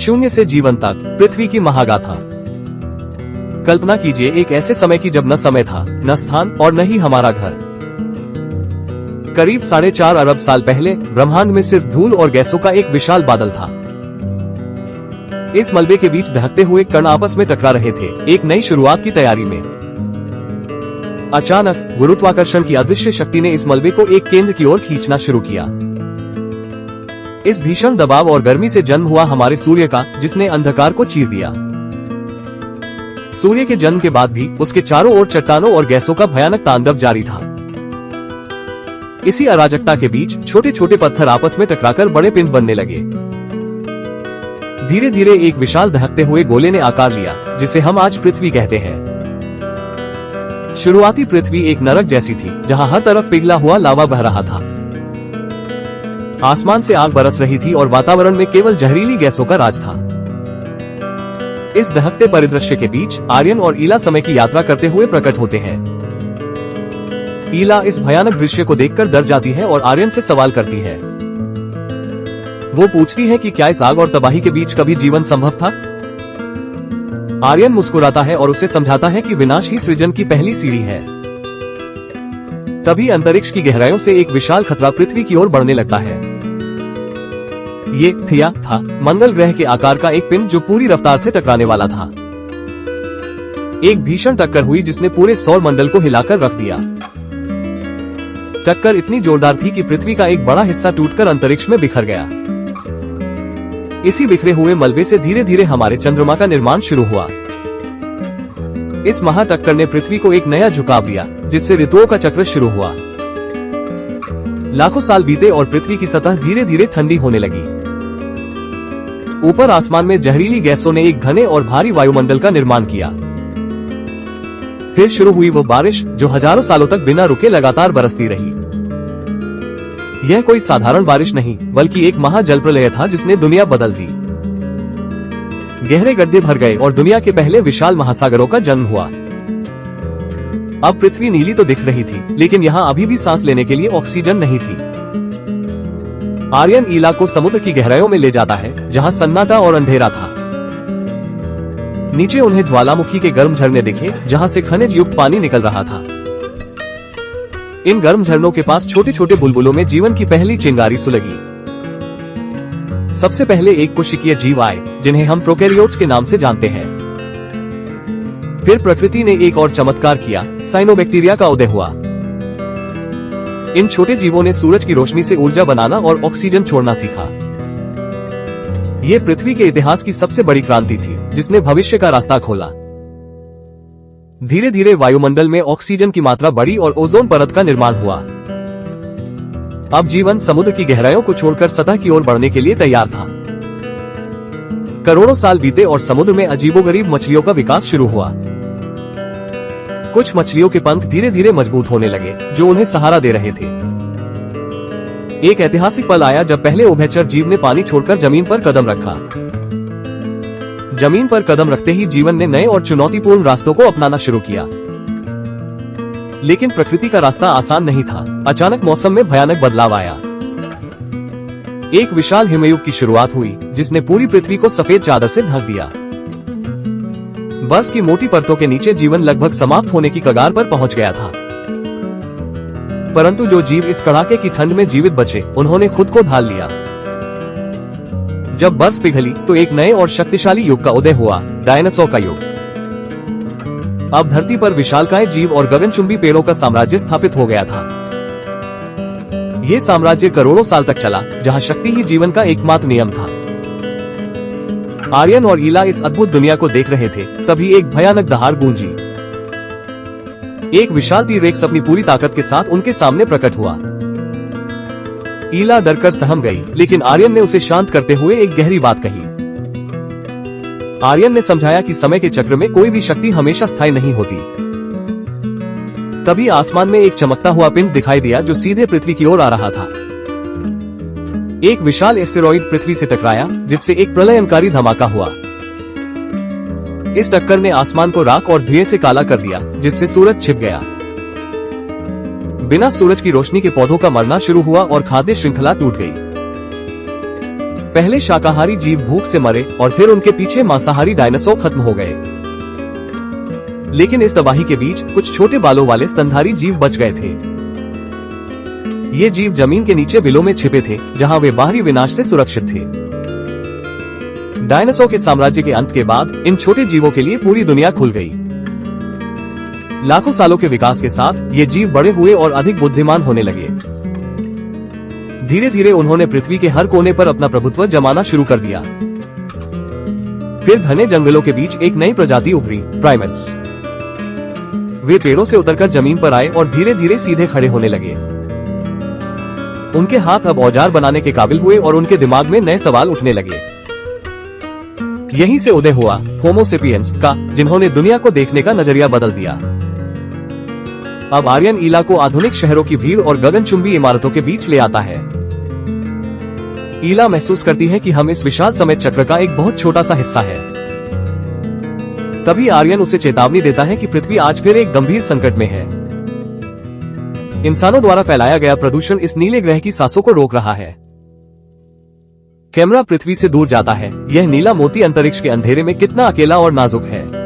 शून्य से जीवन तक, पृथ्वी की महागाथा। कल्पना कीजिए एक ऐसे समय की जब न समय था, न स्थान और न ही हमारा घर। करीब 4.5 अरब साल पहले ब्रह्मांड में सिर्फ धूल और गैसों का एक विशाल बादल था। इस मलबे के बीच दहकते हुए कण आपस में टकरा रहे थे, एक नई शुरुआत की तैयारी में। अचानक गुरुत्वाकर्षण की अदृश्य शक्ति ने इस मलबे को एक केंद्र की ओर खींचना शुरू किया। इस भीषण दबाव और गर्मी से जन्म हुआ हमारे सूर्य का, जिसने अंधकार को चीर दिया। सूर्य के जन्म के बाद भी उसके चारों ओर चट्टानों और गैसों का भयानक तांडव जारी था। इसी अराजकता के बीच छोटे छोटे पत्थर आपस में टकराकर बड़े पिंड बनने लगे। धीरे धीरे एक विशाल दहकते हुए गोले ने आकार लिया, जिसे हम आज पृथ्वी कहते हैं। शुरुआती पृथ्वी एक नरक जैसी थी, जहां हर तरफ पिघला हुआ लावा बह रहा था। आसमान से आग बरस रही थी और वातावरण में केवल जहरीली गैसों का राज था। इस दहकते परिदृश्य के बीच आर्यन और ईला समय की यात्रा करते हुए प्रकट होते हैं। ईला इस भयानक दृश्य को देखकर डर जाती है और आर्यन से सवाल करती है। वो पूछती है कि क्या इस आग और तबाही के बीच कभी जीवन संभव था? आर्यन मुस्कुराता है और उसे समझाता है कि विनाश ही सृजन की पहली सीढ़ी है। तभी अंतरिक्ष की गहराइयों से एक विशाल खतरा पृथ्वी की ओर बढ़ने लगता है। ये थिया था, मंगल ग्रह के आकार का एक पिंड जो पूरी रफ्तार से टकराने वाला था। एक भीषण टक्कर हुई जिसने पूरे सौर मंडल को हिलाकर रख दिया। टक्कर इतनी जोरदार थी कि पृथ्वी का एक बड़ा हिस्सा टूटकर अंतरिक्ष में बिखर गया। इसी बिखरे हुए मलबे से धीरे धीरे हमारे चंद्रमा का निर्माण शुरू हुआ। इस महाटक्कर ने पृथ्वी को एक नया झुकाव दिया, जिससे ऋतुओं का चक्र शुरू हुआ। लाखों साल बीते और पृथ्वी की सतह धीरे धीरे ठंडी होने लगी। ऊपर आसमान में जहरीली गैसों ने एक घने और भारी वायुमंडल का निर्माण किया। फिर शुरू हुई वो बारिश जो हजारों सालों तक बिना रुके लगातार बरसती रही। यह कोई साधारण बारिश नहीं, बल्कि एक महाजलप्रलय था जिसने दुनिया बदल दी। गहरे गड्ढे भर गए और दुनिया के पहले विशाल महासागरों का जन्म हुआ। अब पृथ्वी नीली तो दिख रही थी, लेकिन यहाँ अभी भी सांस लेने के लिए ऑक्सीजन नहीं थी। आर्यन ईला को समुद्र की गहराइयों में ले जाता है, जहाँ सन्नाटा और अंधेरा था। नीचे उन्हें ज्वालामुखी के गर्म झरने दिखे, जहाँ से खनिज युक्त पानी निकल रहा था। इन गर्म झरनों के पास छोटे छोटे बुलबुलों में जीवन की पहली चिंगारी सुलगी। सबसे पहले एक कोशिकीय जीव आए, जिन्हें हम प्रोकैरियोट्स के नाम से जानते हैं। फिर प्रकृति ने एक और चमत्कार किया, साइनोबैक्टीरिया का उदय हुआ। इन छोटे जीवों ने सूरज की रोशनी से ऊर्जा बनाना और ऑक्सीजन छोड़ना सीखा। ये पृथ्वी के इतिहास की सबसे बड़ी क्रांति थी, जिसने भविष्य का रास्ता खोला। धीरे धीरे वायुमंडल में ऑक्सीजन की मात्रा बढ़ी और ओजोन परत का निर्माण हुआ। अब जीवन समुद्र की गहराइयों को छोड़कर सतह की ओर बढ़ने के लिए तैयार था। करोड़ों साल बीते और समुद्र में अजीबोगरीब मछलियों का विकास शुरू हुआ। कुछ मछलियों के पंख धीरे धीरे मजबूत होने लगे, जो उन्हें सहारा दे रहे थे। एक ऐतिहासिक पल आया जब पहले उभयचर जीव ने पानी छोड़कर जमीन पर कदम रखा। जमीन पर कदम रखते ही जीवन ने नए और चुनौतीपूर्ण रास्तों को अपनाना शुरू किया। लेकिन प्रकृति का रास्ता आसान नहीं था। अचानक मौसम में भयानक बदलाव आया। एक विशाल हिमयुग की शुरुआत हुई, जिसने पूरी पृथ्वी को सफेद चादर से ढक दिया। बर्फ की मोटी परतों के नीचे जीवन लगभग समाप्त होने की कगार पर पहुंच गया था। परंतु जो जीव इस कड़ाके की ठंड में जीवित बचे, उन्होंने खुद को ढाल लिया। जब बर्फ पिघली तो एक नए और शक्तिशाली युग का उदय हुआ, डायनासोर का युग। अब धरती पर विशालकाय जीव और गगनचुंबी पेड़ों का साम्राज्य स्थापित हो गया था। ये साम्राज्य करोड़ों साल तक चला, जहां शक्ति ही जीवन का एकमात्र नियम था। आर्यन और ईला इस अद्भुत दुनिया को देख रहे थे, तभी एक भयानक दहाड़ गूंजी। एक विशाल टी-रेक्स अपनी पूरी ताकत के साथ उनके सामने प्रकट हुआ। ईला डरकर सहम गई, लेकिन आर्यन ने उसे शांत करते हुए एक गहरी बात कही। आर्यन ने समझाया कि समय के चक्र में कोई भी शक्ति हमेशा स्थायी नहीं होती। तभी आसमान में एक चमकता हुआ पिंड दिखाई दिया, जो सीधे पृथ्वी की ओर आ रहा था। एक विशाल एस्टेरॉइड पृथ्वी से टकराया, जिससे एक प्रलयंकारी धमाका हुआ। इस टक्कर ने आसमान को राख और धुएं से काला कर दिया, जिससे सूरज छिप गया। बिना सूरज की रोशनी के पौधों का मरना शुरू हुआ और खाद्य श्रृंखला टूट गई। पहले शाकाहारी जीव भूख से मरे और फिर उनके पीछे मांसाहारी डायनासोर खत्म हो गए। लेकिन इस तबाही के बीच कुछ छोटे बालों वाले स्तनधारी जीव बच गए थे। ये जीव जमीन के नीचे बिलों में छिपे थे, जहां वे बाहरी विनाश से सुरक्षित थे। डायनासोर के साम्राज्य के अंत के बाद इन छोटे जीवों के लिए पूरी दुनिया खुल गई। लाखों सालों के विकास के साथ ये जीव बड़े हुए और अधिक बुद्धिमान होने लगे। धीरे धीरे उन्होंने पृथ्वी के हर कोने पर अपना प्रभुत्व जमाना शुरू कर दिया। फिर घने जंगलों के बीच एक नई प्रजाति उभरी, प्राइमेट्स। वे पेड़ों से उतरकर जमीन पर आए और धीरे धीरे सीधे खड़े होने लगे। उनके हाथ अब औजार बनाने के काबिल हुए और उनके दिमाग में नए सवाल उठने लगे। यहीं से उदय हुआ होमो सेपियंस का, जिन्होंने दुनिया को देखने का नजरिया बदल दिया। अब आर्यन ईला को आधुनिक शहरों की भीड़ और गगनचुंबी इमारतों के बीच ले आता है। ईला महसूस करती है कि हम इस विशाल समय चक्र का एक बहुत छोटा सा हिस्सा है। तभी आर्यन उसे चेतावनी देता है कि पृथ्वी आज फिर एक गंभीर संकट में है। इंसानों द्वारा फैलाया गया प्रदूषण इस नीले ग्रह की सांसों को रोक रहा है। कैमरा पृथ्वी से दूर जाता है। यह नीला मोती अंतरिक्ष के अंधेरे में कितना अकेला और नाजुक है।